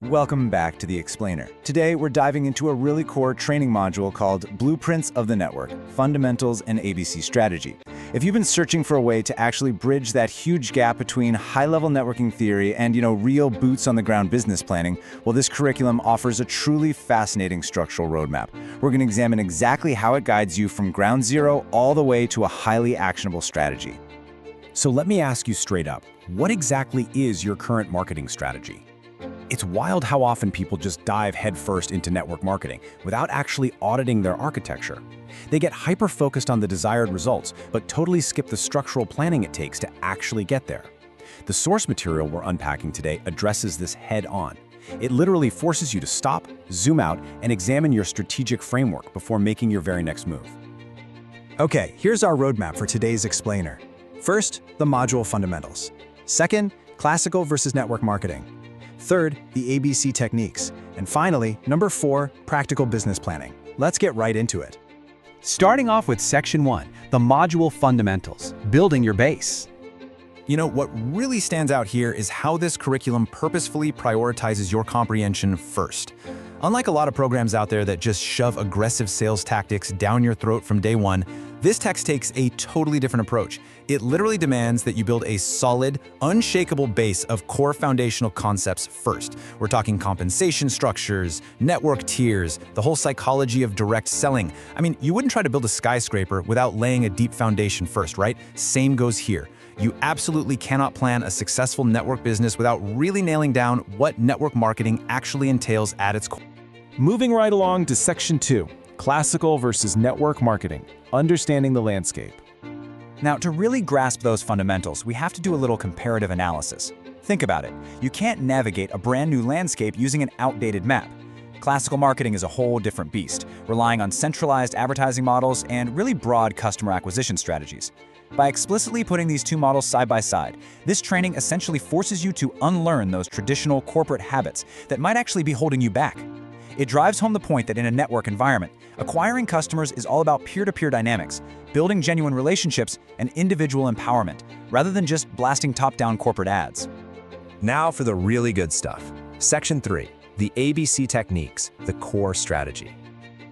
Welcome back to The Explainer. Today, we're diving into a really core training module called Blueprints of the Network, Fundamentals and ABC Strategy. If you've been searching for a way to actually bridge that huge gap between high-level networking theory and, real boots-on-the-ground business planning, well, this curriculum offers a truly fascinating structural roadmap. We're going to examine exactly how it guides you from ground zero all the way to a highly actionable strategy. So let me ask you straight up, what exactly is your current marketing strategy? It's wild how often people just dive headfirst into network marketing without actually auditing their architecture. They get hyper-focused on the desired results, but totally skip the structural planning it takes to actually get there. The source material we're unpacking today addresses this head-on. It literally forces you to stop, zoom out, and examine your strategic framework before making your very next move. Okay, here's our roadmap for today's explainer. First, the module fundamentals. Second, classical versus network marketing. Third, the ABC techniques. And finally, number 4, practical business planning. Let's get right into it. Starting off with Section 1, the module fundamentals, building your base. What really stands out here is how this curriculum purposefully prioritizes your comprehension first. Unlike a lot of programs out there that just shove aggressive sales tactics down your throat from day one, this text takes a totally different approach. It literally demands that you build a solid, unshakable base of core foundational concepts first. We're talking compensation structures, network tiers, the whole psychology of direct selling. You wouldn't try to build a skyscraper without laying a deep foundation first, right? Same goes here. You absolutely cannot plan a successful network business without really nailing down what network marketing actually entails at its core. Moving right along to Section 2, classical versus network marketing, understanding the landscape. Now, to really grasp those fundamentals, we have to do a little comparative analysis. Think about it. You can't navigate a brand new landscape using an outdated map. Classical marketing is a whole different beast, relying on centralized advertising models and really broad customer acquisition strategies. By explicitly putting these two models side by side, this training essentially forces you to unlearn those traditional corporate habits that might actually be holding you back. It drives home the point that in a network environment, acquiring customers is all about peer-to-peer dynamics, building genuine relationships, and individual empowerment, rather than just blasting top-down corporate ads. Now for the really good stuff. Section 3, the ABC techniques, the core strategy.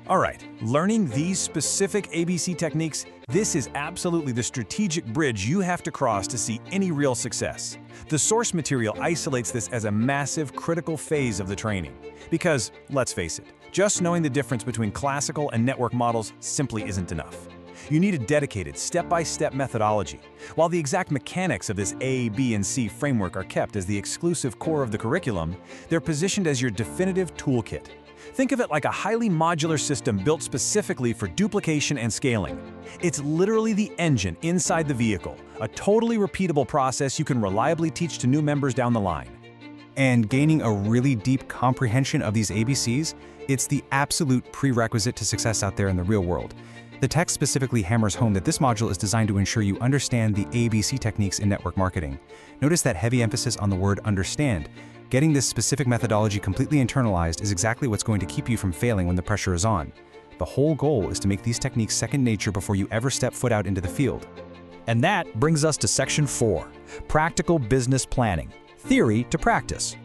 All right, learning these specific ABC techniques, this is absolutely the strategic bridge you have to cross to see any real success. The source material isolates this as a massive, critical phase of the training. Because, let's face it, just knowing the difference between classical and network models simply isn't enough. You need a dedicated, step-by-step methodology. While the exact mechanics of this A, B, and C framework are kept as the exclusive core of the curriculum, they're positioned as your definitive toolkit. Think of it like a highly modular system built specifically for duplication and scaling. It's literally the engine inside the vehicle, a totally repeatable process you can reliably teach to new members down the line. And gaining a really deep comprehension of these ABCs, it's the absolute prerequisite to success out there in the real world. The text specifically hammers home that this module is designed to ensure you understand the ABC techniques in network marketing. Notice that heavy emphasis on the word understand. Getting this specific methodology completely internalized is exactly what's going to keep you from failing when the pressure is on. The whole goal is to make these techniques second nature before you ever step foot out into the field. And that brings us to Section 4, practical business planning, theory to practice.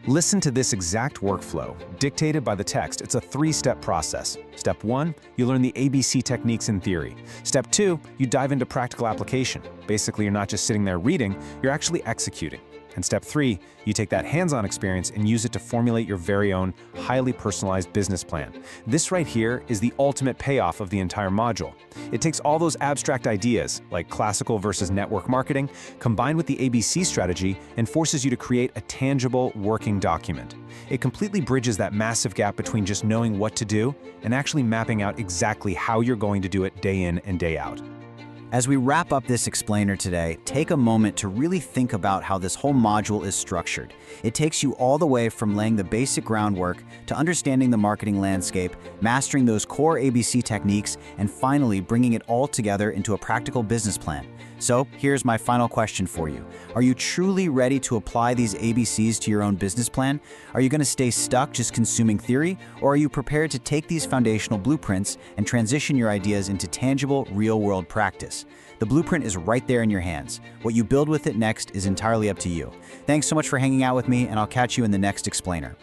Listen to this exact workflow, dictated by the text. It's a 3-step process. Step 1, you learn the ABC techniques in theory. Step 2, you dive into practical application. Basically, you're not just sitting there reading, you're actually executing. And step 3, you take that hands-on experience and use it to formulate your very own, highly personalized business plan. This right here is the ultimate payoff of the entire module. It takes all those abstract ideas, like classical versus network marketing, combined with the ABC strategy, and forces you to create a tangible, working document. It completely bridges that massive gap between just knowing what to do and actually mapping out exactly how you're going to do it day in and day out. As we wrap up this explainer today, take a moment to really think about how this whole module is structured. It takes you all the way from laying the basic groundwork to understanding the marketing landscape, mastering those core ABC techniques, and finally bringing it all together into a practical business plan. So here's my final question for you. Are you truly ready to apply these ABCs to your own business plan? Are you going to stay stuck just consuming theory, or are you prepared to take these foundational blueprints and transition your ideas into tangible, real-world practice? The blueprint is right there in your hands. What you build with it next is entirely up to you. Thanks so much for hanging out with me, and I'll catch you in the next explainer.